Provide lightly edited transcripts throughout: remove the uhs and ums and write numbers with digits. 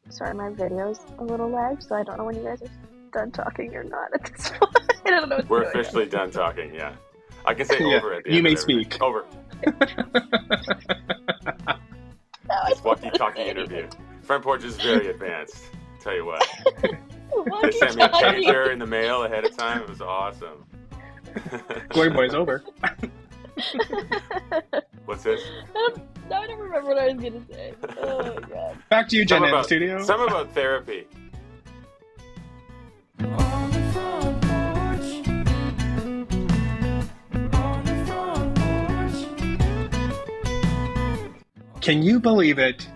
Sorry, my video's a little lagged, so I don't know when you guys are done talking or not at this point. I don't know what's We're going on. officially done talking, yeah. I can say Yeah, over at the you end of may everything. speak. Over. No, I This don't wanna walkie-talkie say interview. anything. Front Porch is very advanced. Tell you what. They sent me a Walkie-talkie. pager in the mail ahead of time. It was awesome. Glory Boy's over. What's this? Now I don't remember what I was gonna say. Oh my god. Back to you, Jen, Some in the about, studio. some about therapy. On the front porch. On the front porch. Can you believe it?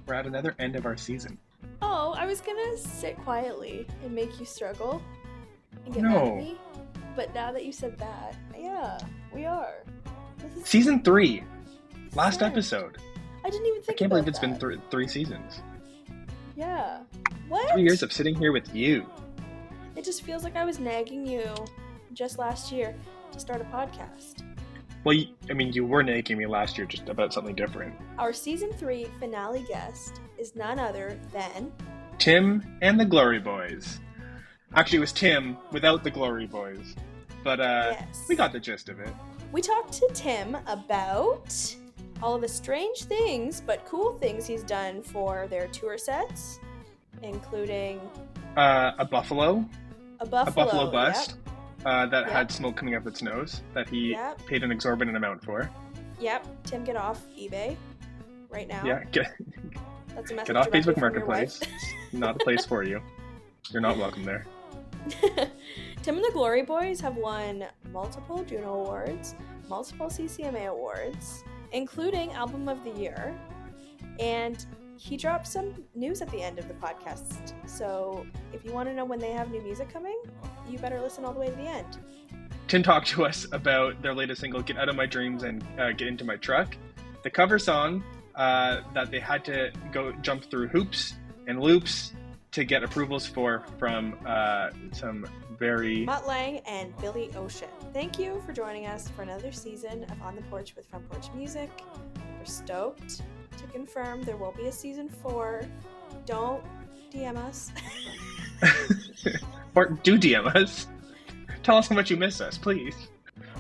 We're at another end of our season. Oh, I was gonna sit quietly and make you struggle and get No. mad at me. But now that you said that, yeah, we are. This is Season 3. Last sad. episode. I didn't even I think can't about believe it's been that. three seasons. Yeah. What? 3 years of sitting here with you. It just feels like I was nagging you just last year to start a podcast. Well, you were nagging me last year just about something different. Our season 3 finale guest is none other than Tim and the Glory Boys. Actually, it was Tim without the Glory Boys. But Yes. we got the gist of it. We talked to Tim about all of the strange things but cool things he's done for their tour sets, including A buffalo. a A buffalo, buffalo bust. That Yep. had smoke coming up its nose that he Yep. paid an exorbitant amount for. Yep. Tim, get off eBay right now. Yeah, get That's a message off directly Facebook from your Marketplace. wife. It's not a place for you. You're not welcome there. Tim and the Glory Boys have won multiple Juno Awards, multiple CCMA Awards, including Album of the Year, and he dropped some news at the end of the podcast. So if you want to know when they have new music coming, you better listen all the way to the end. Tim talked to us about their latest single, Get Out of My Dreams and Get Into My Truck. The cover song that they had to go jump through hoops and loops to get approvals from some very... Mutt Lang and Billy Ocean. Thank you for joining us for another season of On the Porch with Front Porch Music. We're stoked to confirm there will be a season 4. Don't DM us. Or do DM us. Tell us how much you miss us, please.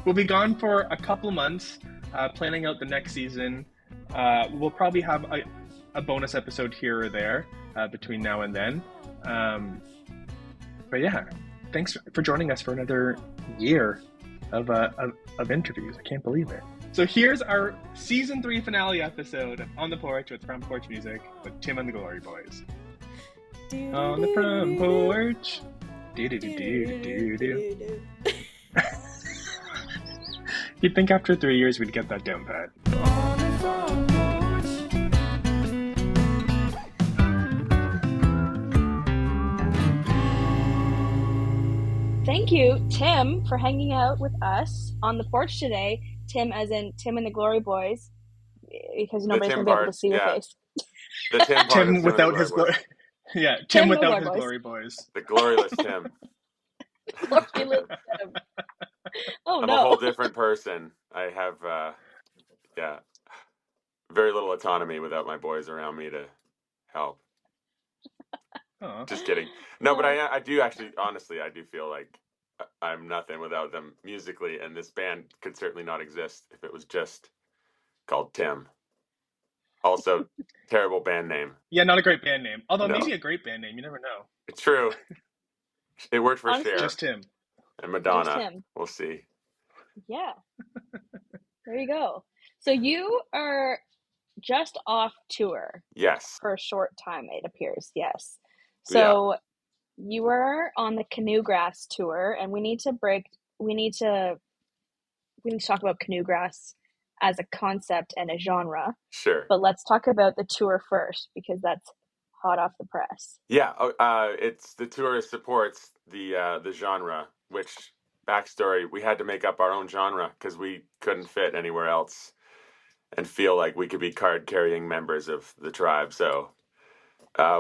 We'll be gone for a couple months, planning out the next season. We'll probably have a bonus episode here or there between now and then. But yeah, thanks for joining us for another year of interviews. I can't believe it. So here's our season 3 finale episode of On the Porch with Front Porch Music with Tim and the Glory Boys. On the front porch. Do-do-do-do-do-do. You'd think after 3 years we'd get that down pat. On the front porch. Thank you, Tim, for hanging out with us on the porch today. Tim, as in Tim and the Glory Boys, because nobody's Tim going to be able part, to see your yeah. face. The Tim part Tim is without the his glory glory. Yeah, Tim Tim without Glory his Boys. Glory Boys. The gloryless Tim. Gloryless Tim. Oh, I'm no. a whole different person. I have, very little autonomy without my boys around me to help. Aw. Just kidding. No, but I do actually, honestly, I do feel like I'm nothing without them musically, and this band could certainly not exist if it was just called Tim. Also, terrible band name. Yeah, not a great band name. Although No. maybe a great band name. You never know. It's true. It worked for Honestly, Cher Just Tim. and Madonna. Just Tim. We'll see. Yeah. There you go. So you are just off tour Yes. for a short time, it appears. Yes. So you were on the Canoegrass tour, and we need to talk about Canoegrass as a concept and a genre. Sure. But let's talk about the tour first, because that's hot off the press. Yeah, it's the tour supports the genre, which, backstory, we had to make up our own genre because we couldn't fit anywhere else and feel like we could be card-carrying members of the tribe. So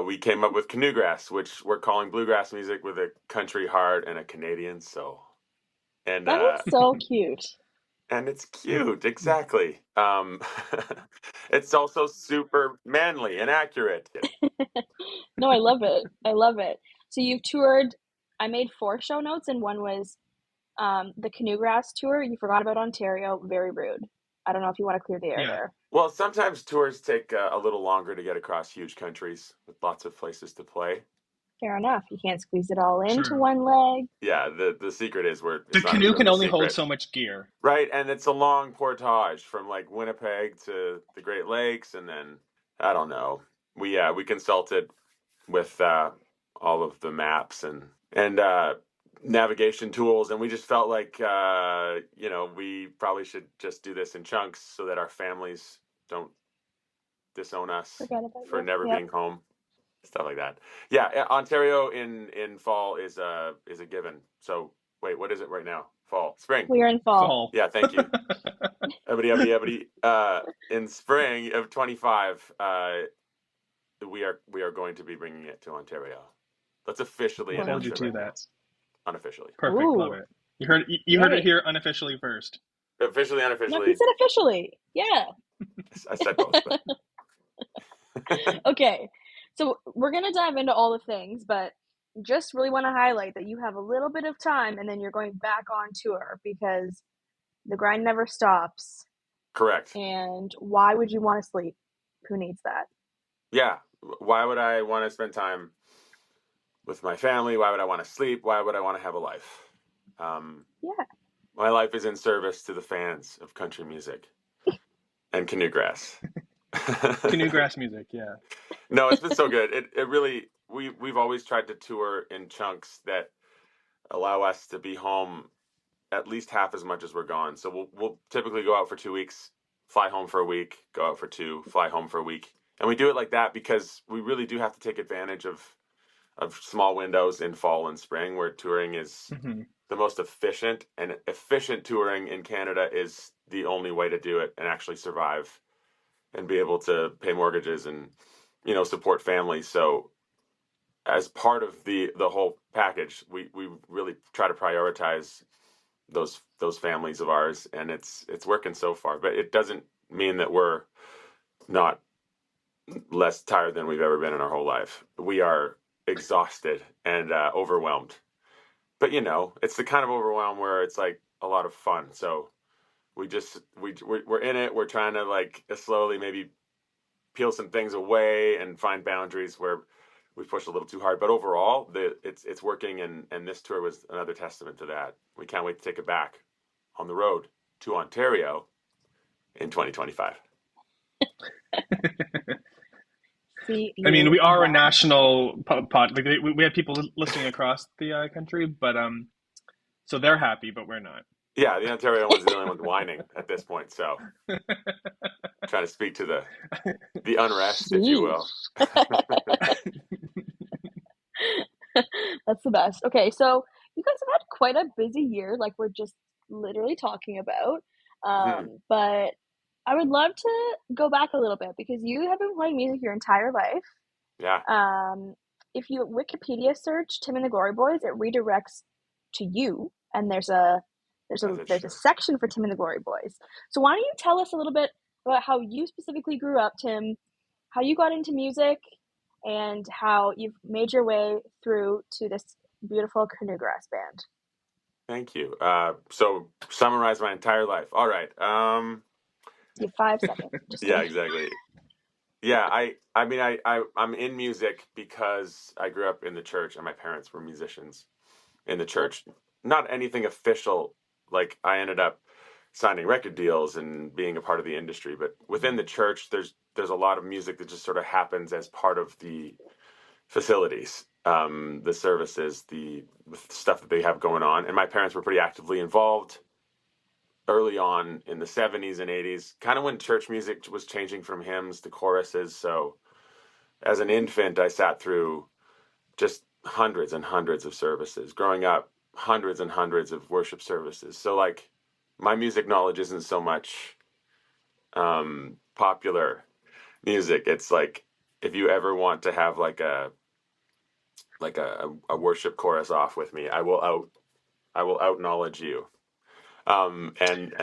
we came up with Canoegrass, which we're calling bluegrass music with a country heart and a Canadian soul. And That is so cute. And it's cute, exactly. It's also super manly and accurate. No, I love it. I love it. So you've toured. I made 4 show notes, and one was the Canoegrass tour. You forgot about Ontario. Very rude. I don't know if you want to clear the air Yeah. there. Well, sometimes tours take a little longer to get across huge countries with lots of places to play. Fair enough. You can't squeeze it all into True. one leg. Yeah, the secret is where The it's not canoe can really a only hold secret. so much gear. Right, and it's a long portage from like Winnipeg to the Great Lakes, and then I don't know. We consulted with all of the maps and navigation tools, and we just felt like we probably should just do this in chunks so that our families don't disown us Forget about for you. never Yep. being home, stuff like that. Yeah, Ontario in fall is a given. So wait, what is it right now? Fall, spring. We are in fall. Fall. Yeah, thank you. Everybody. In spring of 25, we are going to be bringing it to Ontario. Let's officially We'll hold announce you it to right that. now. Unofficially. Perfect. Ooh. Love it. You heard it Yay. here unofficially first. Officially, No, unofficially. he said officially. Yeah. I said both. But... Okay. So we're going to dive into all the things, but just really want to highlight that you have a little bit of time and then you're going back on tour because the grind never stops. Correct. And why would you want to sleep? Who needs that? Yeah. Why would I want to spend time with my family? Why would I want to sleep? Why would I want to have a life? Yeah. My life is in service to the fans of country music and Canoegrass. Canoegrass music, yeah. No, it's been so good. It really we've always tried to tour in chunks that allow us to be home at least half as much as we're gone. So we'll typically go out for 2 weeks, fly home for a week, go out for 2, fly home for a week. And we do it like that because we really do have to take advantage of small windows in fall and spring where touring is the most efficient, and efficient touring in Canada is the only way to do it and actually survive and be able to pay mortgages and support families. So as part of the whole package, we really try to prioritize those families of ours, and it's working so far. But it doesn't mean that we're not less tired than we've ever been in our whole life. We are exhausted and overwhelmed. But it's the kind of overwhelm where it's like a lot of fun. So we're in it. We're trying to like slowly maybe peel some things away and find boundaries where we pushed a little too hard. But overall, it's working, and this tour was another testament to that. We can't wait to take it back on the road to Ontario in 2025. See, I mean, we are a back. national pod. Like we have people listening across the country, but so they're happy, but we're not. Yeah, the Ontario one's the only one whining at this point. So trying to speak to the unrest, if you will. That's the best. Okay, so you guys have had quite a busy year, like we're just literally talking about. But I would love to go back a little bit because you have been playing music your entire life. Yeah. If you Wikipedia search Tim and the Glory Boys, it redirects to you, and there's a section for Tim and the Glory Boys. So why don't you tell us a little bit about how you specifically grew up, Tim, how you got into music, and how you've made your way through to this beautiful Canoegrass band. Thank you. So summarize my entire life. All right. You have 5 seconds. Just yeah, kidding. exactly. Yeah, I'm in music because I grew up in the church and my parents were musicians in the church. Not anything official, like I ended up signing record deals and being a part of the industry, but within the church there's a lot of music that just sort of happens as part of the facilities, the services, the stuff that they have going on. And my parents were pretty actively involved early on in the 70s and 80s, kind of when church music was changing from hymns to choruses. So as an infant, I sat through just hundreds and hundreds of services. Growing up, hundreds and hundreds of worship services. So like my music knowledge isn't so much popular music. It's like if you ever want to have like a worship chorus off with me, I will out knowledge you. And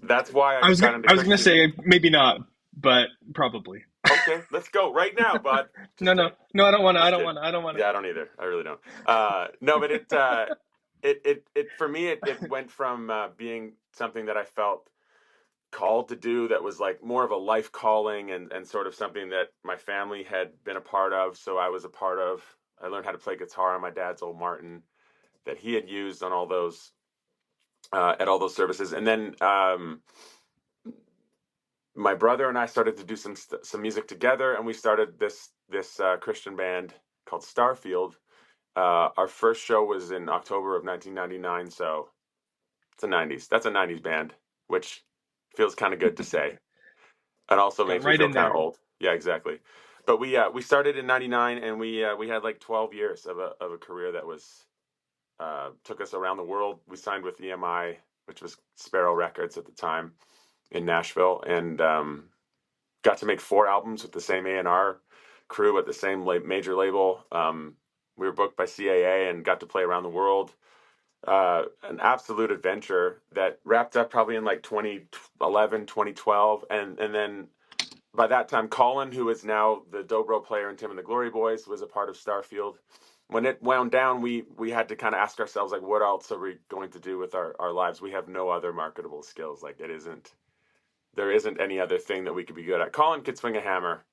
that's why I got into I was gonna Christian. say maybe not, but probably. Okay, let's go right now, bud. Just No, kidding. I don't want to. Just kidding. Yeah, I don't either. I really don't. No, but it for me it went from being something that I felt called to do, that was like more of a life calling, and sort of something that my family had been a part of. So I was a part of. I learned how to play guitar on my dad's old Martin that he had used on all those at all those services, and then my brother and I started to do some music together, and we started this Christian band called Starfield. Our first show was in October of 1999, so it's a 90s. That's a 90s band, which feels kind of good to say, and also Got makes me right feel in kind of there. old. Yeah, exactly. But we started in '99, and we had like 12 years of a career that was took us around the world. We signed with EMI, which was Sparrow Records at the time in Nashville, and got to make 4 albums with the same A&R crew at the same major label. We were booked by CAA and got to play around the world. An absolute adventure that wrapped up probably in like 2011, 2012. And then by that time, Colin, who is now the dobro player in Tim and the Glory Boys, was a part of Starfield. When it wound down, we had to kind of ask ourselves, like, what else are we going to do with our lives? We have no other marketable skills. Like, there isn't any other thing that we could be good at. Colin could swing a hammer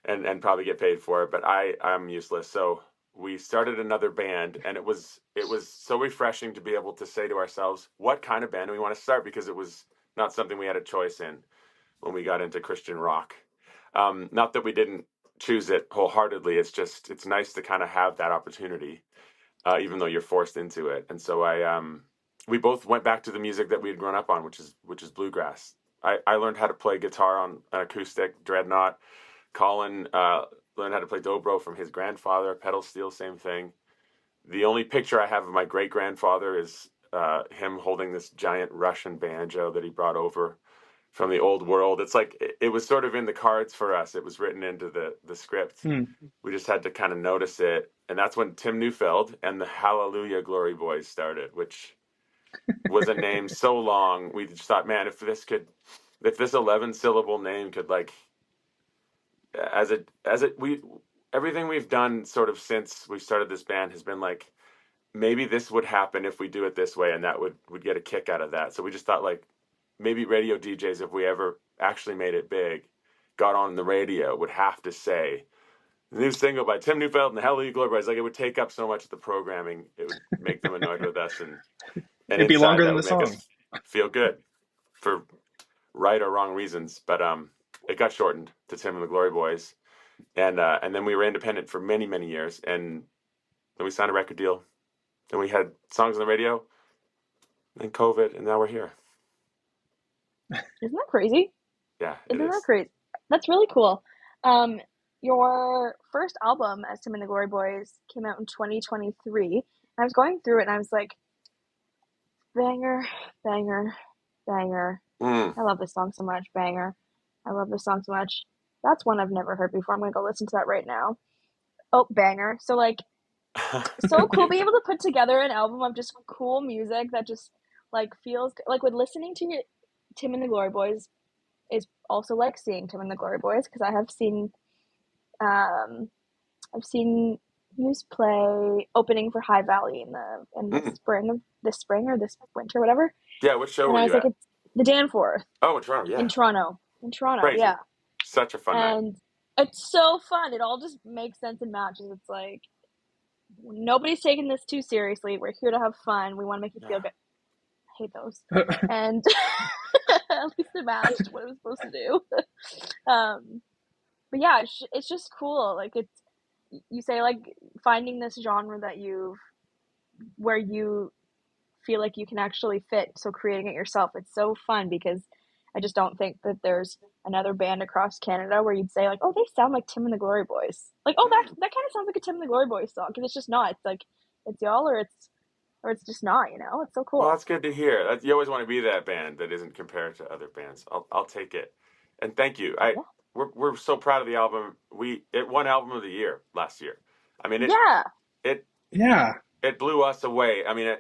and probably get paid for it, but I'm useless. So we started another band, and it was so refreshing to be able to say to ourselves, what kind of band do we want to start? Because it was not something we had a choice in when we got into Christian rock. Not that we didn't choose it wholeheartedly. It's nice to kind of have that opportunity, even though you're forced into it. And so we both went back to the music that we had grown up on, which is bluegrass. I learned how to play guitar on an acoustic dreadnought. Colin learned how to play dobro from his grandfather, pedal steel, same thing. The only picture I have of my great grandfather is him holding this giant Russian banjo that he brought over from the old world. It's like it was sort of in the cards for us. It was written into the script. We just had to kind of notice it, and that's when Tim Neufeld and the Hallelujah Glory Boys started, which was a name so long. We just thought, man, if this 11-syllable name could, like, we everything we've done sort of since we started this band has been like, maybe this would happen if we do it this way, and that would get a kick out of that. So we just thought, like, maybe radio DJs, if we ever actually made it big, got on the radio, would have to say the new single by Tim Neufeld and the Hallelujah Glory Boys. Like, it would take up so much of the programming, it would make them annoyed with us, and It'd be inside longer that than the would make song. us feel good for right or wrong reasons. But it got shortened to Tim and the Glory Boys, and then we were independent for many, many years, and then we signed a record deal, and we had songs on the radio, then COVID, and now we're here. Isn't that crazy? Yeah, Isn't that crazy? That's really cool. Your first album as Tim and the Glory Boys came out in 2023. I was going through it and I was like, banger, banger, banger. I love this song so much. Banger. I love this song so much. That's one I've never heard before. I'm gonna go listen to that right now. Oh, banger. So, like, so cool being able to put together an album of just cool music that just, like, feels like, with listening to Tim and the Glory Boys is also like seeing Tim and the Glory Boys, because I've seen Muse play opening for High Valley in the spring or this winter, whatever. Yeah, what show And were I was you like, at? it's the Danforth Oh, in Toronto, yeah. in Toronto, Crazy. yeah. Such a fun night. And it's so fun. It all just makes sense and matches. It's like, nobody's taking this too seriously. We're here to have fun. We want to make you feel good. I hate those. And at least it matched what it was supposed to do. But yeah, it's just cool. Like, you say, like, finding this genre where you feel like you can actually fit. So creating it yourself, it's so fun, because I just don't think that there's another band across Canada where you'd say, like, oh, they sound like Tim and the Glory Boys. Like, oh, that kind of sounds like a Tim and the Glory Boys song, because it's just not. It's like, it's y'all or it's just not. It's so cool. Well, that's good to hear. You always want to be that band that isn't compared to other bands. I'll take it, and thank you. We're so proud of the album. It won Album of the Year last year. I mean, it Yeah. blew us away. I mean,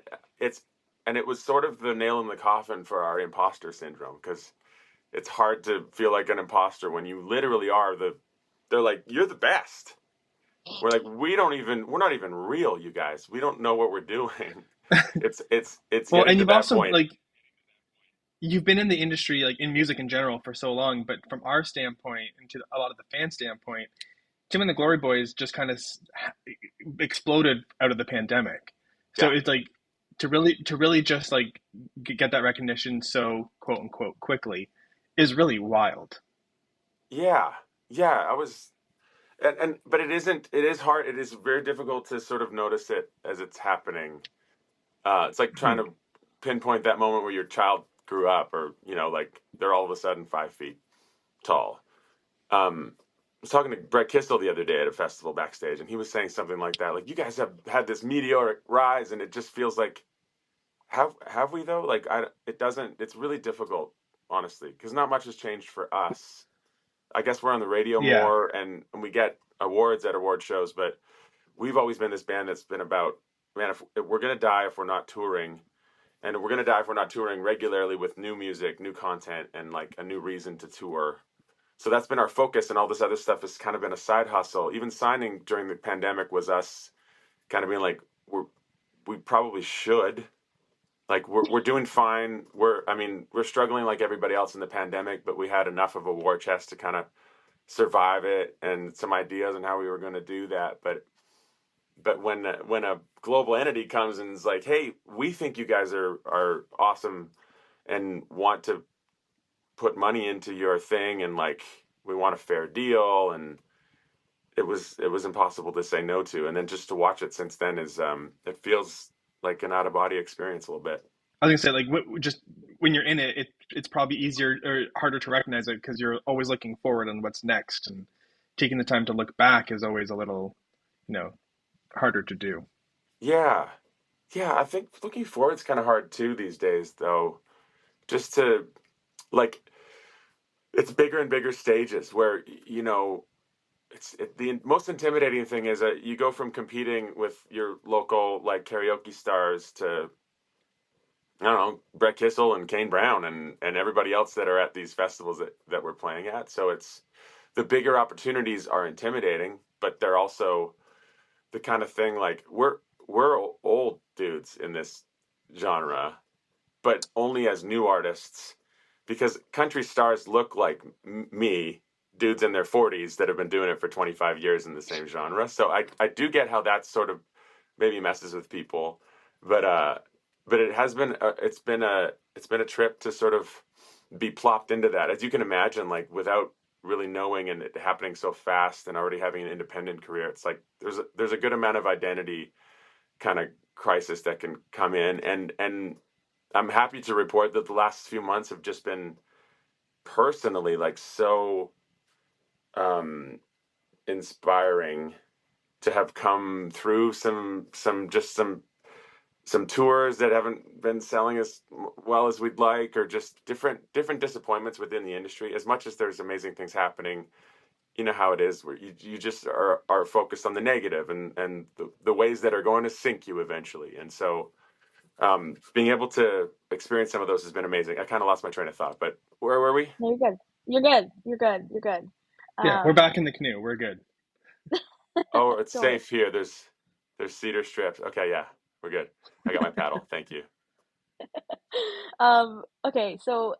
it was sort of the nail in the coffin for our imposter syndrome, because it's hard to feel like an imposter when you literally are they're like, you're the best. We're like, we're not even real, you guys. We don't know what we're doing. It's Well, getting and to you've that also point. like you've been in the industry, like in music in general, for so long. But from our standpoint, and to a lot of the fan standpoint, Tim and the Glory Boys just kind of exploded out of the pandemic. So Yeah. it's like to really just like get that recognition so quote unquote quickly is really wild. Yeah. Yeah. I was, but it is hard. It is very difficult to sort of notice it as it's happening. It's like trying Mhm. to pinpoint that moment where your child grew up, or, like they're all of a sudden 5 feet tall. I was talking to Brett Kistel the other day at a festival backstage, and he was saying something like that. Like, you guys have had this meteoric rise, and it just feels like, have we though? Like, it doesn't. It's really difficult, honestly, because not much has changed for us. I guess we're on the radio Yeah, more, and we get awards at award shows, but we've always been this band that's been about, man, if we're gonna die if we're not touring, and we're gonna die if we're not touring regularly with new music, new content, and like a new reason to tour. So that's been our focus, and all this other stuff has kind of been a side hustle. Even signing during the pandemic was us kind of being like, we probably should. Like, we're doing fine. We're struggling like everybody else in the pandemic, but we had enough of a war chest to kind of survive it, and some ideas on how we were going to do that. But when a global entity comes and is like, hey, we think you guys are awesome and want to put money into your thing, and like, we want a fair deal, and it was impossible to say no to. And then just to watch it since then is, it feels like an out of body experience a little bit. I was gonna say like just when you're in it, it's probably easier or harder to recognize it because you're always looking forward on what's next, and taking the time to look back is always a little, you know, harder to do. Yeah. Yeah, I think looking forward's kind of hard too these days, though. Just to, like, it's bigger and bigger stages where, the most intimidating thing is that you go from competing with your local like karaoke stars to, I don't know, Brett Kissel and Kane Brown and everybody else that are at these festivals that we're playing at. So it's, the bigger opportunities are intimidating, but they're also the kind of thing, like, we're old dudes in this genre, but only as new artists, because country stars look like me, dudes in their 40s that have been doing it for 25 years in the same genre. So I do get how that sort of maybe messes with people, but it has been it's been a trip to sort of be plopped into that, as you can imagine, like, without really knowing, and it happening so fast, and already having an independent career. It's like there's a good amount of identity kind of crisis that can come in, and I'm happy to report that the last few months have just been personally, like, so um inspiring, to have come through some tours that haven't been selling as well as we'd like, or just different disappointments within the industry. As much as there's amazing things happening, you know how it is, where you just are focused on the negative, and the ways that are going to sink you eventually. And so, being able to experience some of those has been amazing. I kind of lost my train of thought, but where were we? No, you're good. You're good. You're good. You're good. Yeah, we're back Um, in the canoe. We're good. Oh, it's don't worry. safe here. There's cedar strips. Okay, yeah, we're good. I got my paddle. Thank you. Okay, so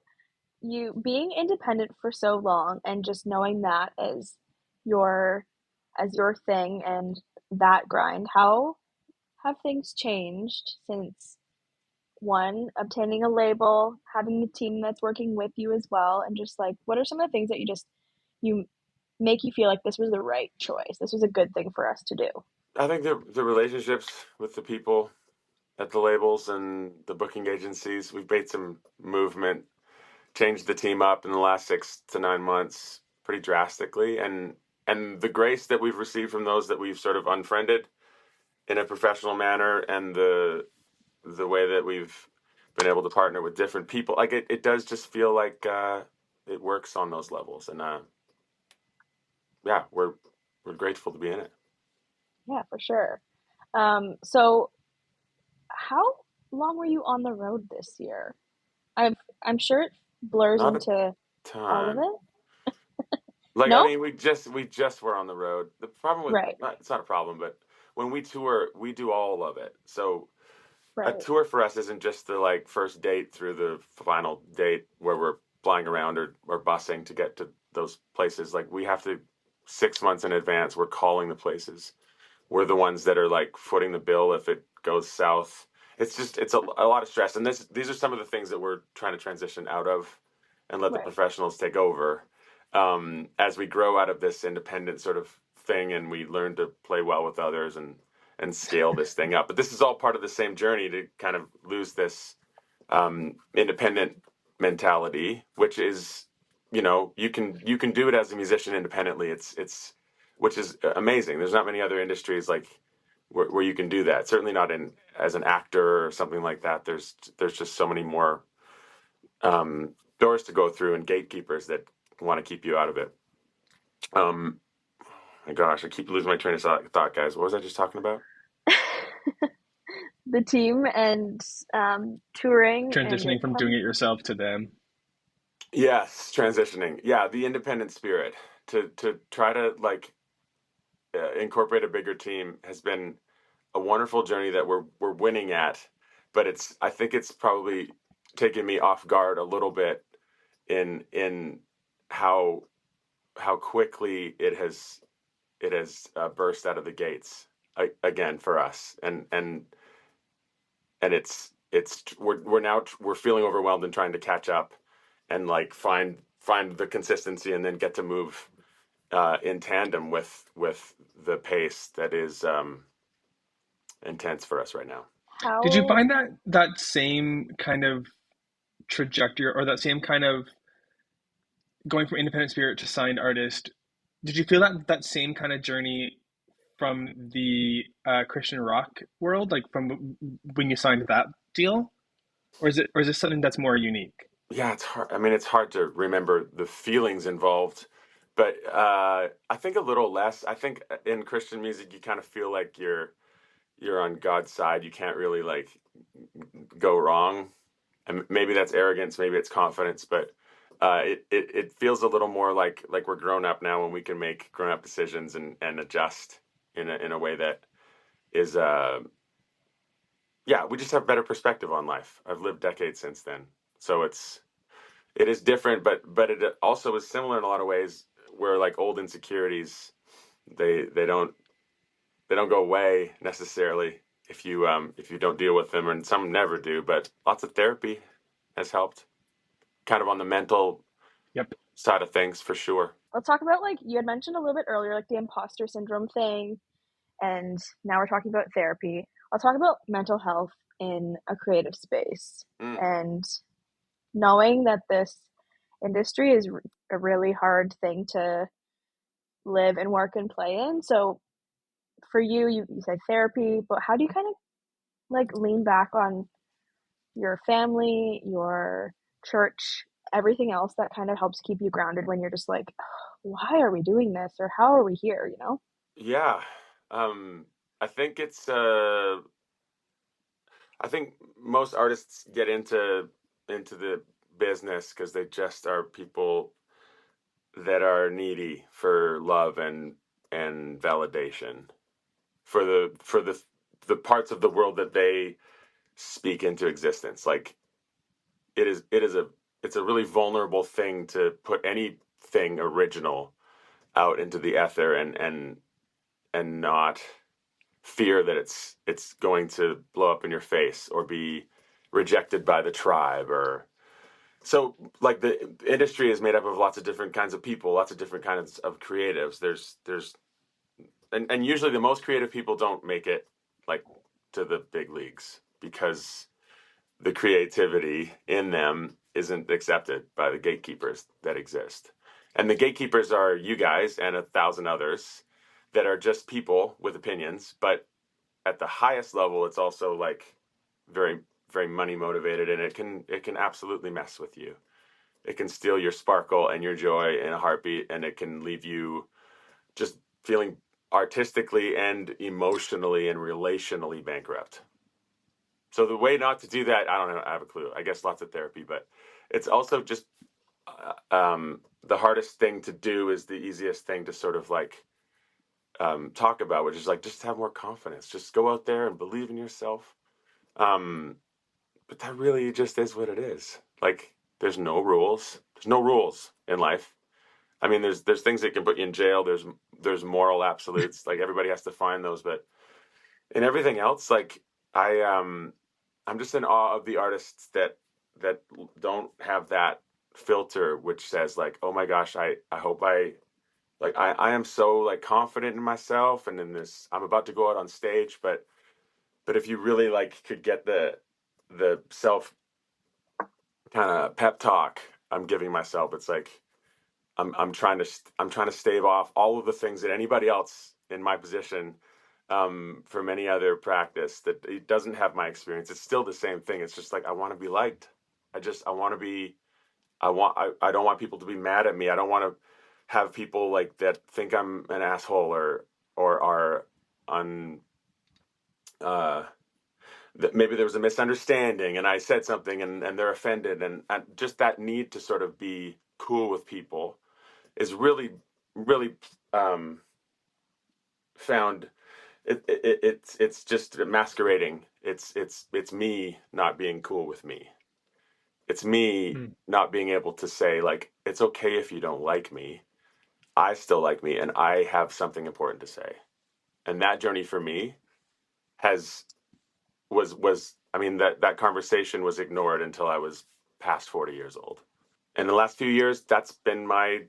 you being independent for so long and just knowing that your as your thing and that grind, how have things changed since one, obtaining a label, having a team that's working with you as well, and just like what are some of the things that you make you feel like this was the right choice? This was a good thing for us to do. I think the relationships with the people at the labels and the booking agencies, we've made some movement, changed the team up in the last 6 to 9 months pretty drastically, and the grace that we've received from those that we've sort of unfriended in a professional manner, and the way that we've been able to partner with different people, like, it does just feel like, it works on those levels. And yeah, we're grateful to be in it. Yeah, for sure. So how long were you on the road this year? I'm sure it blurs Not a into all of ton. it. Like, I No? mean, we just were on the road. The problem with Right, it's not a problem, but when we tour, we do all of it. So a right, tour for us isn't just the like first date through the final date where we're flying around or busing to get to those places. Like we have to 6 months in advance. We're calling the places. We're the ones that are like footing the bill if it goes south. It's a lot of stress, and these are some of the things that we're trying to transition out of, and let the right. professionals take over as we grow out of this independent sort of thing, and we learn to play well with others and scale this thing up. But this is all part of the same journey to kind of lose this independent mentality, which is, you can do it as a musician independently. It's which is amazing. There's not many other industries like where you can do that. Certainly not in as an actor or something like that. There's just so many more doors to go through and gatekeepers that want to keep you out of it. Um, my gosh, I keep losing my train of thought, guys. What was I just talking about? The team and touring and Transitioning it from doing comes it yourself to them. Yes, transitioning. Yeah, the independent spirit to try to like incorporate a bigger team has been a wonderful journey that we're winning at, but I think it's probably taken me off guard a little bit in how quickly it has burst out of the gates again for us, and we're feeling overwhelmed and trying to catch up and like find the consistency and then get to move in tandem with the pace that is intense for us right now. Did you how find that same kind of trajectory, or that same kind of going from independent spirit to signed artist? Did you feel that same kind of journey from the Christian rock world, like from when you signed that deal, or is this something that's more unique? Yeah, it's hard. I mean, it's hard to remember the feelings involved, but I think a little less. I think in Christian music, you kind of feel like you're on God's side. You can't really like go wrong, and maybe that's arrogance, maybe it's confidence, but it feels a little more like we're grown up now, and we can make grown up decisions and adjust in a way that is yeah, we just have better perspective on life. I've lived decades since then, so it is different, but it also is similar in a lot of ways. Where like old insecurities, they they don't they don't go away necessarily if you don't deal with them, and some never do. But lots of therapy has helped, kind of on the mental Yep. side of things for sure. let's talk about like you had mentioned a little bit earlier, like the imposter syndrome thing, and now we're talking about therapy. I'll talk about mental health in a creative space Mm. and knowing that this industry is a really hard thing to live and work and play in. So for you said therapy, but how do you kind of like lean back on your family, your church, everything else that kind of helps keep you grounded when you're just like, why are we doing this or how are we here, you know? Yeah, I think I think most artists get into the business because they just are people that are needy for love and validation for the parts of the world that they speak into existence. Like it's a really vulnerable thing to put anything original out into the ether and not fear that it's going to blow up in your face or be rejected by the tribe. Or so like the industry is made up of lots of different kinds of people, lots of different kinds of creatives. There's and usually the most creative people don't make it like to the big leagues because the creativity in them isn't accepted by the gatekeepers that exist. And the gatekeepers are you guys and 1,000 others that are just people with opinions, but at the highest level it's also like very very money motivated, and it can absolutely mess with you. It can steal your sparkle and your joy in a heartbeat, and it can leave you just feeling artistically and emotionally and relationally bankrupt. So the way not to do that, I don't know, I have a clue. I guess lots of therapy, but it's also just the hardest thing to do is the easiest thing to sort of like talk about, which is like just have more confidence. Just go out there and believe in yourself. But that really just is what it is. Like there's no rules. There's no rules in life. I mean, there's things that can put you in jail. There's moral absolutes. Like everybody has to find those, but in everything else, like I'm just in awe of the artists that don't have that filter, which says like, oh my gosh, I hope I am so like confident in myself and in this. I'm about to go out on stage, but if you really like could get the self kind of pep talk I'm giving myself, it's like I'm trying to stave off all of the things that anybody else in my position from any other practice that it doesn't have my experience. It's still the same thing. It's just like I want to be liked. I want to be. I don't want people to be mad at me. I don't want to have people like that think I'm an asshole or are un. That maybe there was a misunderstanding and I said something and they're offended and just that need to sort of be cool with people is really found it's just masquerading. It's me not being cool with me. It's me not being able to say like it's okay if you don't like me. I still like me and I have something important to say. And that journey for me has was I mean that conversation was ignored until I was past 40 years old. And the last few years that's been my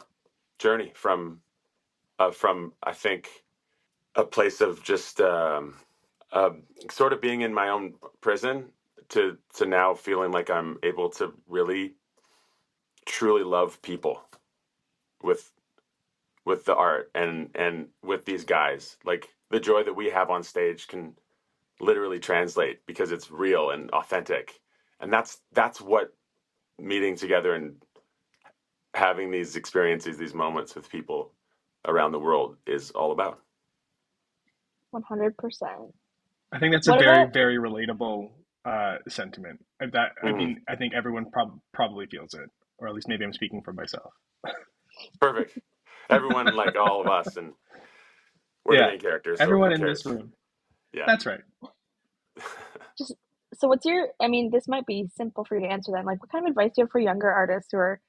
journey from I think a place of just sort of being in my own prison to now feeling like I'm able to really truly love people with the art and with these guys. Like the joy that we have on stage can literally translate because it's real and authentic. And that's what meeting together and having these experiences, these moments with people around the world is all about. 100%. I think that's a What very, about very relatable sentiment. That I Mm, mean, I think everyone probably feels it, or at least maybe I'm speaking for myself. perfect. Everyone, like all of us, and we're the Yeah, main characters, so everyone who in this cares? room. Yeah. That's right. just so what's your, I mean, this might be simple for you to answer then. Like what kind of advice do you have for younger artists who are,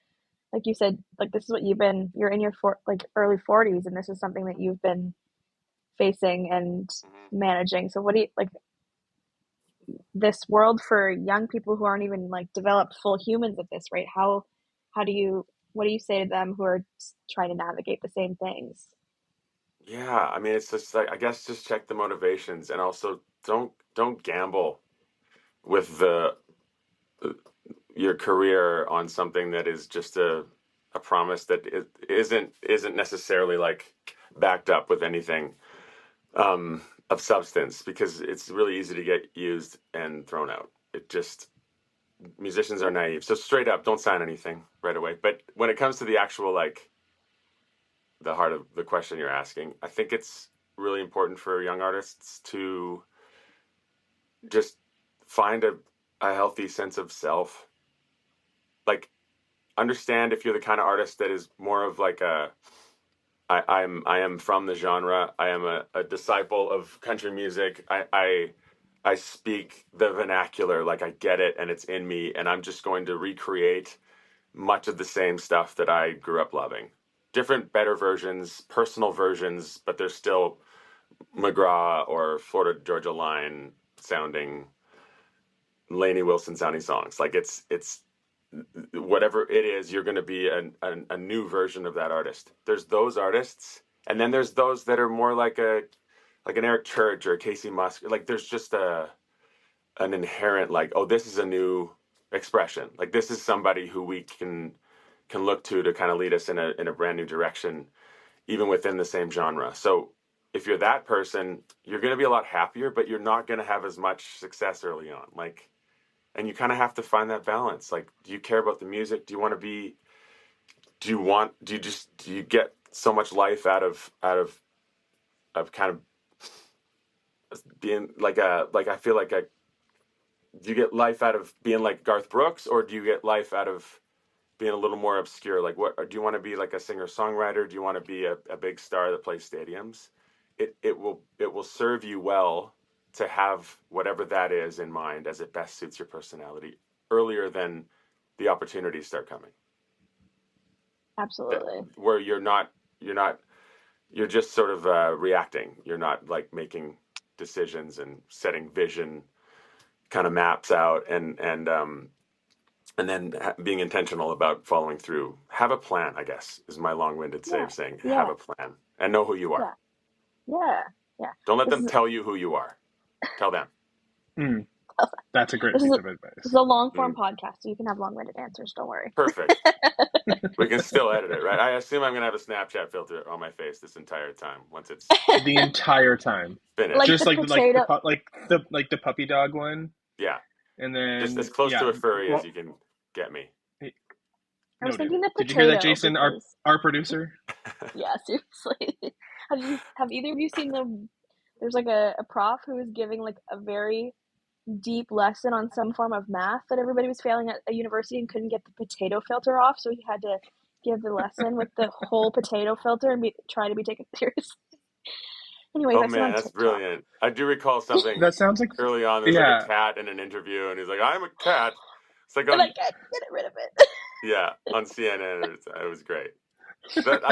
like you said, like this is what you're in your like early 40s and this is something that you've been facing and Mhm. managing. So what do you like this world for young people who aren't even like developed full humans at this rate? How do you, what do you say to them who are trying to navigate the same things? Yeah, I mean, it's just like I guess just check the motivations, and also don't gamble with the your career on something that is just a promise that it isn't necessarily like backed up with anything of substance because it's really easy to get used and thrown out. It just musicians are naive, so straight up, don't sign anything right away. But when it comes to the actual like the heart of the question you're asking, I think it's really important for young artists to just find a healthy sense of self. Like understand if you're the kind of artist that is more of like I am from the genre. I am a disciple of country music. I speak the vernacular, like I get it and it's in me, and I'm just going to recreate much of the same stuff that I grew up loving. Different, better versions, personal versions, but they're still McGraw or Florida Georgia Line sounding, Lainey Wilson sounding songs. Like it's whatever it is, you're going to be a new version of that artist. There's those artists, and then there's those that are more like an Eric Church or a Casey Musk. Like there's just an inherent like, oh, this is a new expression. Like this is somebody who we can look to kind of lead us in a brand new direction, even within the same genre. So if you're that person, you're going to be a lot happier, but you're not going to have as much success early on. Like, and you kind of have to find that balance. Like, do you care about the music? Do you want to be? Do you get so much life out of kind of being like I feel like do you get life out of being like Garth Brooks, or do you get life out of being a little more obscure? Like, what do you want to be, like a singer-songwriter? Do you want to be a big star that plays stadiums? It will serve you well to have whatever that is in mind as it best suits your personality earlier than the opportunities start coming. Absolutely. Where you're just sort of reacting. You're not like making decisions and setting vision kind of maps out and then being intentional about following through. Have a plan, I guess, is my long-winded way of saying have a plan and know who you are. Yeah. Don't let them tell you who you are. Tell them. That's a great piece of advice. This is a long-form podcast, so you can have long-winded answers. Don't worry. Perfect. We can still edit it, right? I assume I'm going to have a Snapchat filter on my face this entire time once it's the entire time finished. Like just the the puppy dog one. Yeah. And then just as close to a furry as you can get me. I was thinking the potato. Did you hear that, Jason, our producer? Yeah, seriously. Have either of you seen there's like a prof who was giving like a very deep lesson on some form of math that everybody was failing at a university and couldn't get the potato filter off, so he had to give the lesson with the whole potato filter and try to be taken seriously. Anyways, oh man, that's brilliant. I do recall something that sounds like early on. There's like a cat in an interview, and he's like, "I'm a cat." It's like, I can't get rid of it. Yeah, on CNN, it was great. But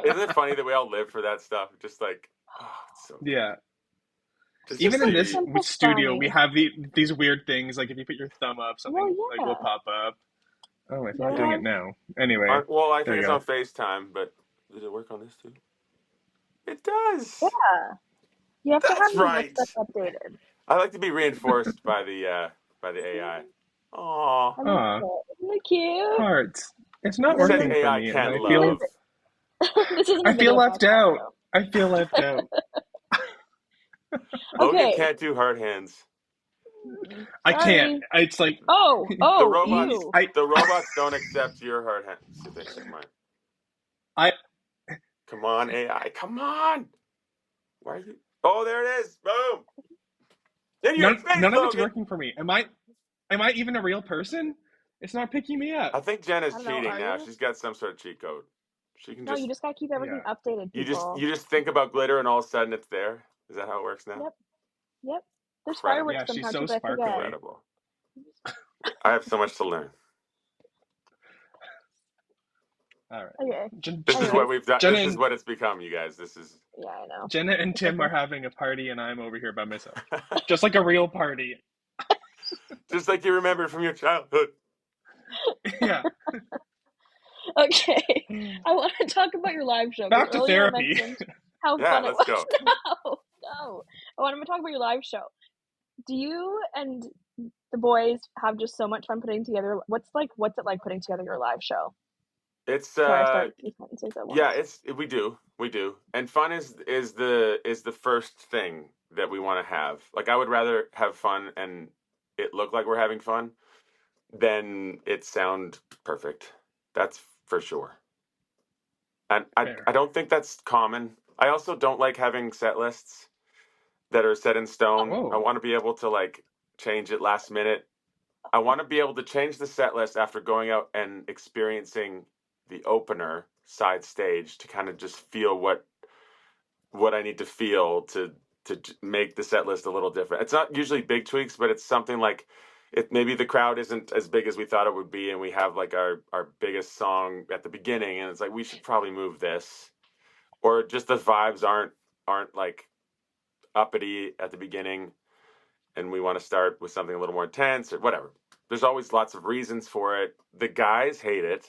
isn't it funny that we all live for that stuff? Just like, it's so yeah. It's even in this simple studio, funny. we have these weird things. Like if you put your thumb up, something like will pop up. Oh, it's not doing it now. Anyway. I think it's on FaceTime, but does it work on this too? It does. Yeah. You have to have right. stuff updated. I like to be reinforced by the AI. Aww. Isn't it cute? Hearts. It's not working for AI me. Can't I love. I feel left out. I feel left out. Logan can't do heart hands. I can't. It's like the robots don't accept your heart hands. See if they accept mine. Come on, AI. Come on. Why are you? Oh, there it is. Boom. In your face, none of it's Logan. working for me. Am I even a real person? It's not picking me up. I think Jen is cheating now. She's got some sort of cheat code. She can you just gotta keep everything updated. People. You just think about glitter and all of a sudden it's there. Is that how it works now? Yep. There's fireworks yeah, sometimes. She's so sparkly. Incredible. I have so much to learn. All right. Okay. This is what we've done. This is what it's become, you guys. This is. Yeah, I know. Jenna and Tim are having a party, and I'm over here by myself, just like a real party. Just like you remember from your childhood. Yeah. Okay. I want to talk about your live show. Back to therapy. How fun it was. Go. No. I want to talk about your live show. Do you and the boys have just so much fun putting together? What's it like putting together your live show? It's we do, and fun is the first thing that we want to have. Like, I would rather have fun and it look like we're having fun than it sound perfect. That's for sure. And I don't think that's common. I also don't like having set lists that are set in stone. I want to be able to like change it last minute. I want to be able to change the set list after going out and experiencing the opener side stage to kind of just feel what I need to feel to make the set list a little different. It's not usually big tweaks, but it's something like maybe the crowd isn't as big as we thought it would be, and we have like our biggest song at the beginning, and it's like we should probably move this, or just the vibes aren't like uppity at the beginning, and we want to start with something a little more intense or whatever. There's always lots of reasons for it. The guys hate it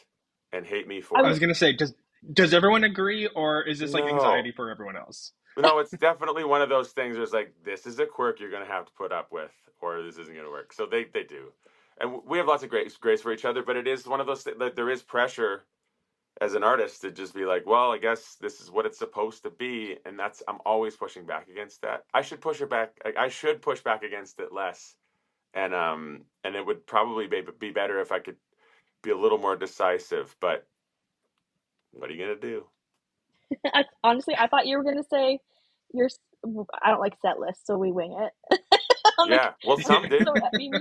and hate me for it. I was gonna say, does everyone agree, or is this like anxiety for everyone else? No, it's definitely one of those things where it's like, this is a quirk you're going to have to put up with, or this isn't going to work. So they do. And we have lots of grace for each other, but it is one of those things that there is pressure as an artist to just be like, well, I guess this is what it's supposed to be. And I'm always pushing back against that. I should push back against it less. And it would probably be better if I could be a little more decisive, but what are you going to do? Honestly, I thought you were going to say I don't like set lists, so we wing it. Yeah. Well, some did. So, I mean,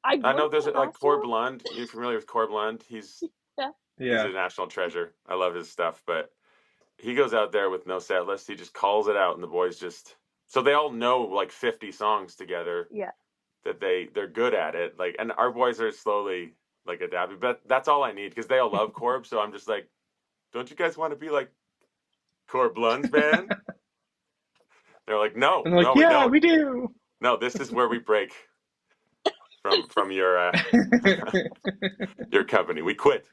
I I know worked there's at like Cord Lasso. Blund. You're familiar with Cord Blund? He's Yeah. a national treasure. I love his stuff, but he goes out there with no set list. He just calls it out, and the boys just so they all know like 50 songs together. Yeah. That they're good at it. Like, and our boys are slowly like adapting. But that's all I need because they all love Corb. So I'm just like, don't you guys want to be like Cord Blund's band? They're like, no, And they're like, we yeah, don't. we do. No, this is where we break from your your company. We quit.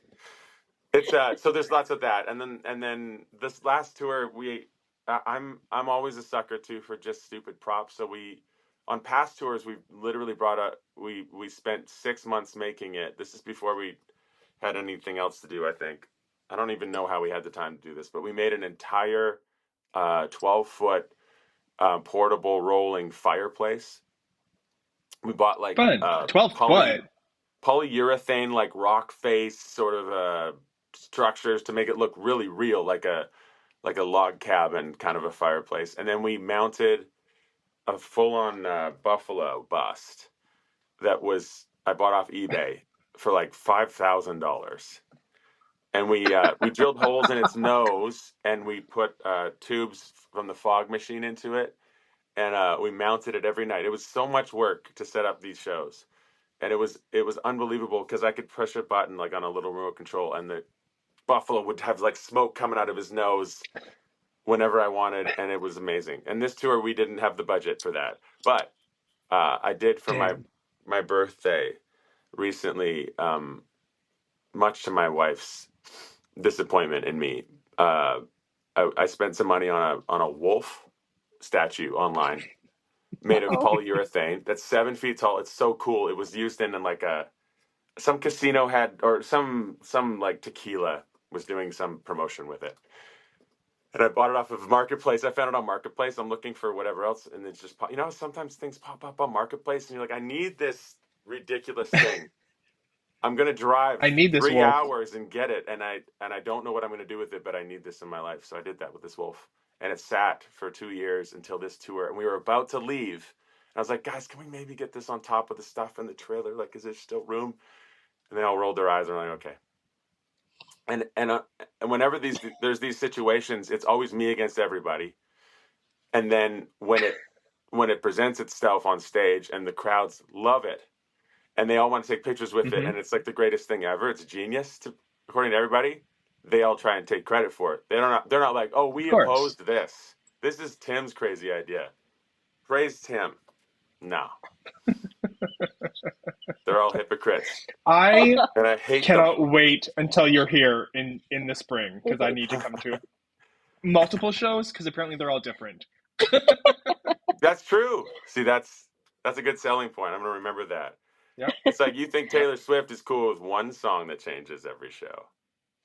It's so there's lots of that, and then this last tour I'm always a sucker too for just stupid props. So we on past tours we literally we spent 6 months making it. This is before we had anything else to do. I think I don't even know how we had the time to do this, but we made an entire 12-foot portable rolling fireplace. We bought like Fun. 12 foot. polyurethane like rock face sort of structures to make it look really real, like a log cabin kind of a fireplace. And then we mounted a full-on buffalo bust that I bought off eBay for like $5,000. And we drilled holes in its nose, and we put tubes from the fog machine into it, and we mounted it every night. It was so much work to set up these shows. And it was unbelievable because I could push a button like on a little remote control, and the buffalo would have like smoke coming out of his nose whenever I wanted, and it was amazing. And this tour we didn't have the budget for that, but I did for Damn. my birthday recently. Much to my wife's disappointment in me, I spent some money on a wolf statue online. Made of polyurethane that's 7 feet tall. It's so cool. It was used in like some casino had, or some like tequila was doing some promotion with it. And I bought it off of Marketplace. I found it on Marketplace. I'm looking for whatever else, and it's just sometimes things pop up on Marketplace, and you're like, I need this ridiculous thing. I'm gonna drive I need this 3 wolf. hours and get it, and I don't know what I'm gonna do with it, but I need this in my life. So I did that with this wolf. And it sat for 2 years until this tour, and we were about to leave. And I was like, guys, can we maybe get this on top of the stuff in the trailer? Like, is there still room? And they all rolled their eyes and were like, okay. And whenever there's these situations, it's always me against everybody. And then when it presents itself on stage, and the crowds love it, and they all want to take pictures with it, and it's like the greatest thing ever. It's genius, according to everybody. They all try and take credit for it. They're not like, oh, we opposed this. This is Tim's crazy idea. Praise Tim. No. They're all hypocrites. I And I hate cannot them. wait until you're here in the spring, because I need to come to multiple shows, because apparently they're all different. That's true. See, that's a good selling point. I'm going to remember that. Yeah. It's like you think Taylor Swift is cool with one song that changes every show.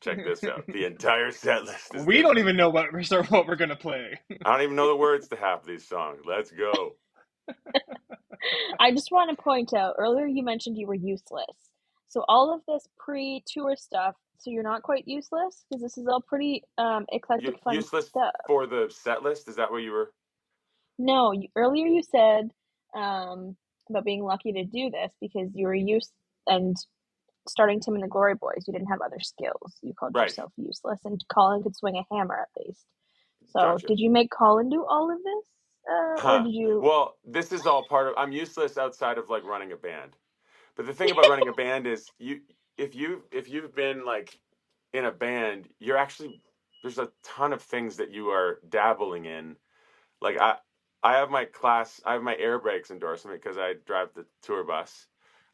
Check this out. The entire set list is We different. don't even know what we're going to play. I don't even know the words to half these songs. Let's go. I just want to point out, earlier you mentioned you were useless. So all of this pre-tour stuff, so you're not quite useless? Because this is all pretty eclectic, fun Useless stuff. for the set list? Is that what you were? No, earlier you said about being lucky to do this because you were used, and starting Tim and the Glory Boys, you didn't have other skills. You called yourself useless, and Colin could swing a hammer at least. So Gotcha. Did you make Colin do all of this? Or did you? Well, this is all part of. I'm useless outside of like running a band. But the thing about running a band is if you've been like in a band, there's a ton of things that you are dabbling in. Like I have my air brakes endorsement because I drive the tour bus.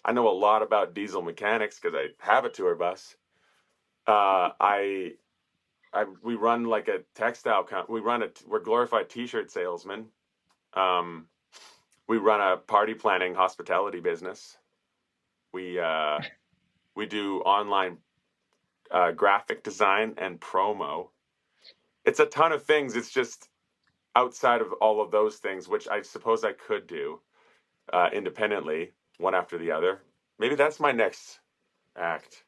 I know a lot about diesel mechanics because I have a tour bus. We run like a textile we're glorified t-shirt salesmen. We run a party planning hospitality business. We do online graphic design and promo. It's a ton of things. It's just outside of all of those things, which I suppose I could do independently, one after the other. Maybe that's my next act.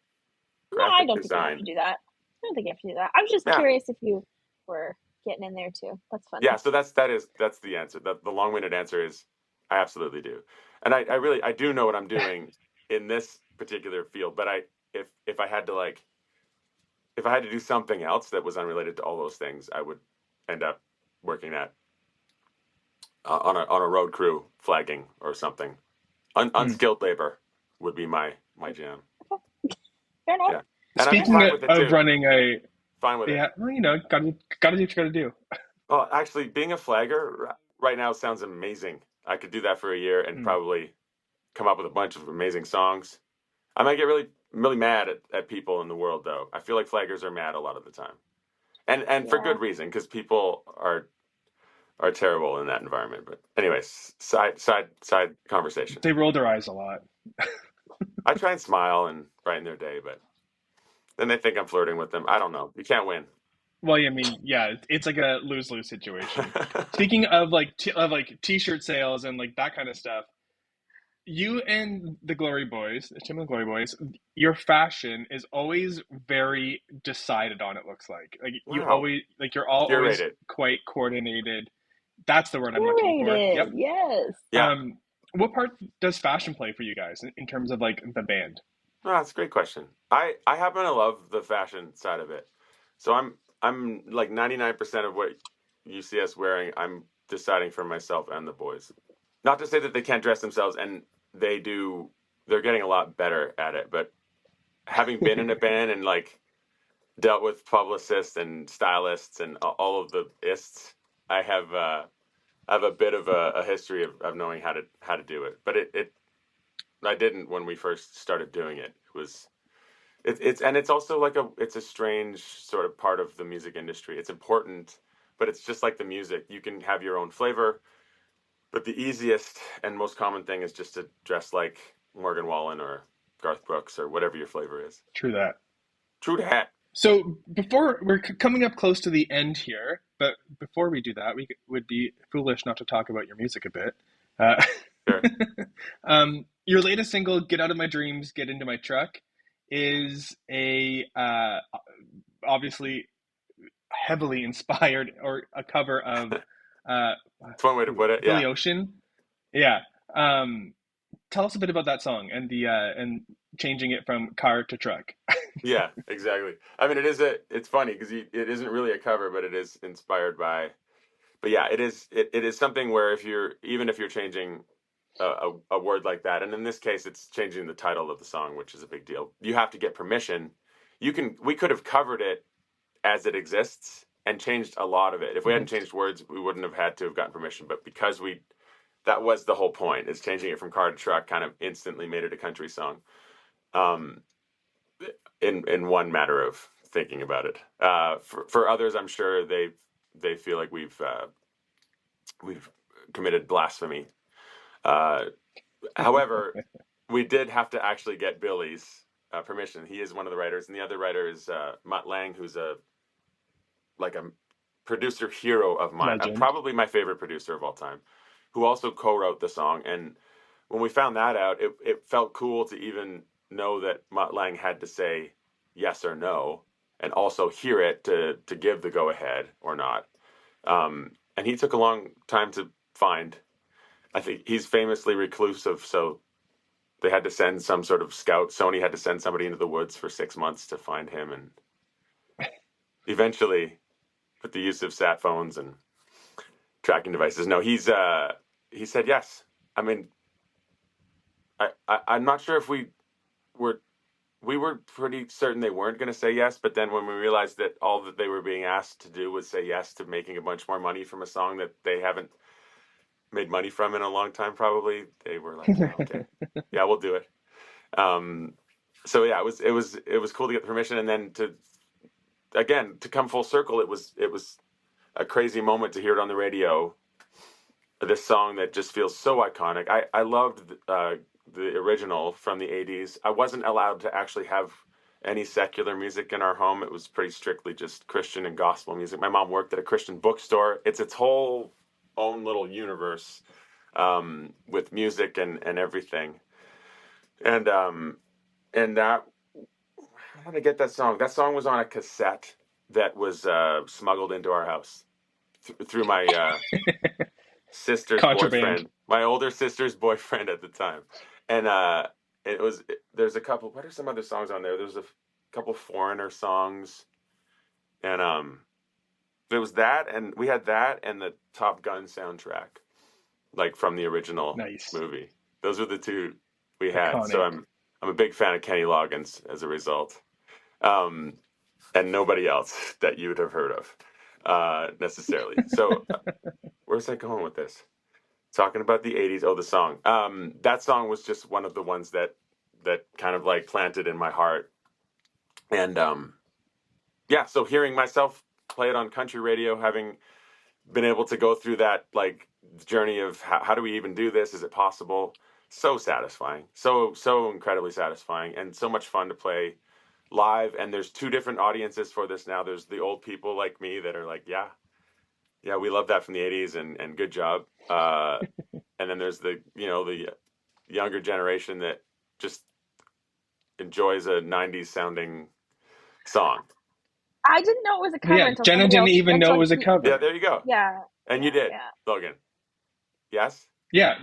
Graphic I don't design. Think you have to do that. I don't think you have to do that. I was just curious if you were getting in there too. That's fun. Yeah, so that's the answer. The long-winded answer is I absolutely do. And I do know what I'm doing in this particular field, but if I had to if I had to do something else that was unrelated to all those things, I would end up working at on a road crew flagging or something. Unskilled labor would be my jam. Fair enough. Yeah, and I'd be Speaking fine with it of too. running a, Fine with it. yeah, well, you know, gotta do what you gotta do. Well, actually, being a flagger right now sounds amazing. I could do that for a year and probably come up with a bunch of amazing songs. I might get really mad at people in the world, though. I feel like flaggers are mad a lot of the time, and for good reason, because people are terrible in that environment. But anyways, side conversation. They roll their eyes a lot. I try and smile and brighten their day, but then they think I'm flirting with them. I don't know. You can't win. Well, I mean, yeah, it's like a lose-lose situation. Speaking of like t-shirt sales and like that kind of stuff, you and the Glory Boys, Tim and the Glory Boys, your fashion is always very decided on. It looks like you Wow. always you're all always Curated. quite coordinated. That's the word I'm looking for. Yep. Yes. Yeah. What part does fashion play for you guys in terms of like the band? Oh, that's a great question. I happen to love the fashion side of it. So I'm like 99% of what you see us wearing, I'm deciding for myself and the boys. Not to say that they can't dress themselves, and they do. They're getting a lot better at it. But having been in a band and like dealt with publicists and stylists and all of the ists, I have a bit of a history of knowing how to do it. But I didn't when we first started doing it. It's also like it's a strange sort of part of the music industry. It's important, but it's just like the music. You can have your own flavor, but the easiest and most common thing is just to dress like Morgan Wallen or Garth Brooks or whatever your flavor is. True that. True that. So before we're coming up close to the end here, but before we do that, we would be foolish not to talk about your music a bit. Sure. Your latest single, "Get Out of My Dreams, Get Into My Truck," is a obviously heavily inspired or a cover of That's one way to put it. Billy Yeah. Ocean. Yeah. Tell us a bit about that song and the and changing it from car to truck. Yeah, exactly. I mean, it's funny because it isn't really a cover, but it is inspired by. But yeah, it is something where even if you're changing a word like that, and in this case, it's changing the title of the song, which is a big deal. You have to get permission. We could have covered it as it exists and changed a lot of it. If we hadn't changed words, we wouldn't have had to have gotten permission. But because that was the whole point, is changing it from car to truck kind of instantly made it a country song. In one matter of thinking about it. For others, I'm sure they feel like we've committed blasphemy. However, we did have to actually get Billy's permission. He is one of the writers, and the other writer is Mutt Lange, who's a producer hero of mine, probably my favorite producer of all time, who also co-wrote the song. And when we found that out, it felt cool to even know that Mutt Lange had to say yes or no, and also hear it to give the go-ahead or not. And he took a long time to find. I think he's famously reclusive, so they had to send some sort of scout. Sony had to send somebody into the woods for 6 months to find him, and eventually, with the use of sat phones and tracking devices, no, he said yes. I mean, I'm not sure if we were pretty certain they weren't going to say yes, but then when we realized that all that they were being asked to do was say yes to making a bunch more money from a song that they haven't made money from in a long time, probably, they were like, yeah, okay, yeah, we'll do it. So yeah, it was cool to get the permission, and then to come full circle, it was a crazy moment to hear it on the radio. This song that just feels so iconic. I loved the original from the 80s. I wasn't allowed to actually have any secular music in our home. It was pretty strictly just Christian and gospel music. My mom worked at a Christian bookstore. It's its whole own little universe with music and everything. And that, how did I get that song? That song was on a cassette that was smuggled into our house through my sister's Contraband. boyfriend, my older sister's boyfriend at the time, and there's a couple. What are some other songs on there? There's a couple Foreigner songs, and there was that, and we had that and the Top Gun soundtrack, like from the original movie. Those are the two we had. Iconic. So I'm a big fan of Kenny Loggins as a result, and nobody else that you would have heard of necessarily. So where's I going with this? Talking about the 80s. Oh, the song. That song was just one of the ones that kind of like planted in my heart. And so hearing myself play it on country radio, having been able to go through that like journey of how do we even do this? Is it possible? So satisfying. So incredibly satisfying, and so much fun to play live. And there's two different audiences for this now. There's the old people like me that are like, yeah, we love that from the 80s and good job. And then there's the younger generation that just enjoys a 90s sounding song. I didn't know it was a cover until Jenna somebody didn't else even know it was a mentioned- cover. Yeah, there you go. Yeah. And you did, Yeah. Logan. Yes? Yeah.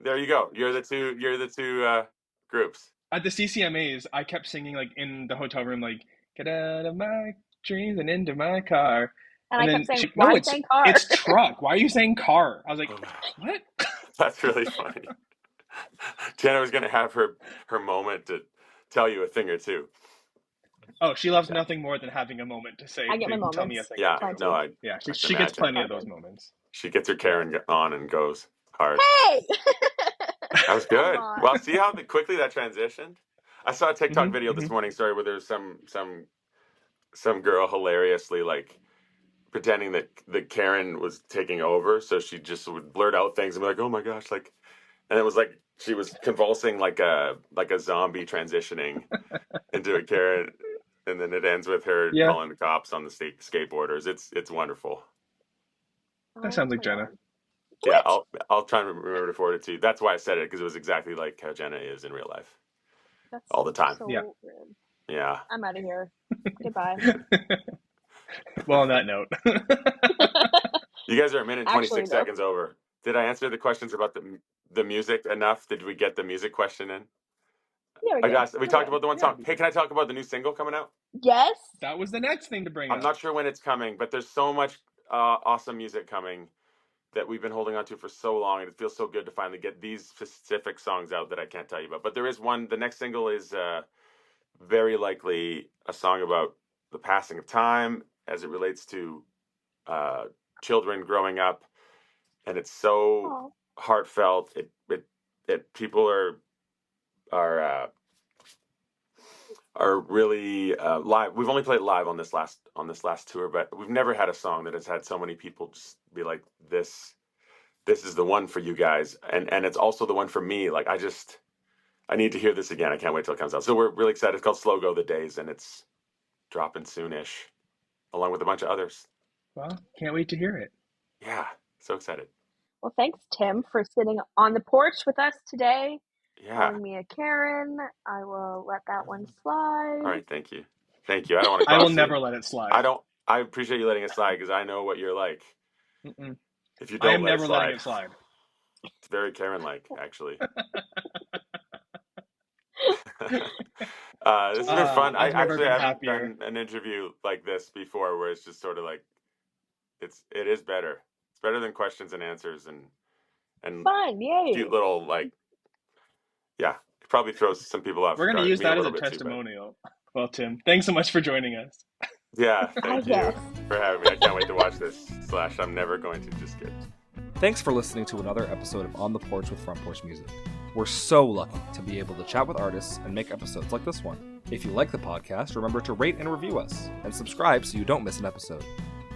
There you go. You're the two groups. At the CCMAs, I kept singing like in the hotel room, like "Get out of my dreams and into my car." And I then kept saying, why saying car? It's truck. Why are you saying car? I was like, what? That's really funny. Jenna was going to have her moment to tell you a thing or two. Oh, she loves nothing more than having a moment to say. I get my to tell me a moments. thing. Yeah, Trying to. no, I She gets plenty of those moments. She gets her Karen on and goes hard. Hey! That was good. Come on. Well, see how quickly that transitioned? I saw a TikTok video this mhm. morning, where there's some girl hilariously like pretending that Karen was taking over, so she just would blurt out things and be like, "Oh my gosh," like, and it was like she was convulsing like a zombie transitioning into a Karen, and then it ends with her calling the cops on the skateboarders. It's wonderful. That sounds like my Jenna. God. Yeah, I'll try and remember to forward it to you. That's why I said it, because it was exactly like how Jenna is in real life. That's all the time. So Yeah. rude. Yeah. I'm out of here. Goodbye. Well, on that note. You guys are a minute and 26 Actually, no. seconds over. Did I answer the questions about the music enough? Did we get the music question in? Yeah, We talked about the one song. Hey, can I talk about the new single coming out? Yes. That was the next thing to bring I'm up. not sure when it's coming, but there's so much awesome music coming that we've been holding on to for so long, and it feels so good to finally get these specific songs out that I can't tell you about. But there is one. The next single is very likely a song about the passing of time as it relates to children growing up, and it's so heartfelt. It people are really live. We've only played live on this last tour, but we've never had a song that has had so many people just be like, this is the one for you guys, and it's also the one for me. Like, I need to hear this again. I can't wait till it comes out. So we're really excited. It's called Slow Go the Days, and it's dropping soonish, along with a bunch of others. Well, can't wait to hear it. Yeah, so excited. Well, thanks, Tim, for sitting on the porch with us today. Yeah. Calling me a Karen. I will let that one slide. All right, thank you. I don't want to. I will never let it slide. I appreciate you letting it slide, because I know what you're like. Mm-mm. If you don't, I am never letting it slide. It's very Karen-like, actually. This has been fun. I haven't done an interview like this before, where it's just sort of like it is better. It's better than questions and answers and fun. Yay! Cute little probably throws some people off. We're going to use that as a testimonial. Well, Tim, thanks so much for joining us. Yeah, thank you for having me. I can't wait to watch this. I'm never going to. Just kidding. Thanks for listening to another episode of On the Porch with Front Porch Music. We're so lucky to be able to chat with artists and make episodes like this one. If you like the podcast, remember to rate and review us, and subscribe so you don't miss an episode.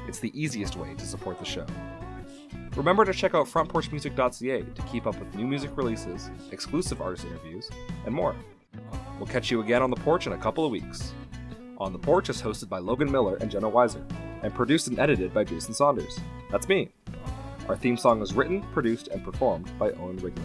It's the easiest way to support the show. Remember to check out frontporchmusic.ca to keep up with new music releases, exclusive artist interviews, and more. We'll catch you again on the porch in a couple of weeks. On the Porch is hosted by Logan Miller and Jenna Weiser, and produced and edited by Jason Saunders. That's me. Our theme song is written, produced, and performed by Owen Wrigley.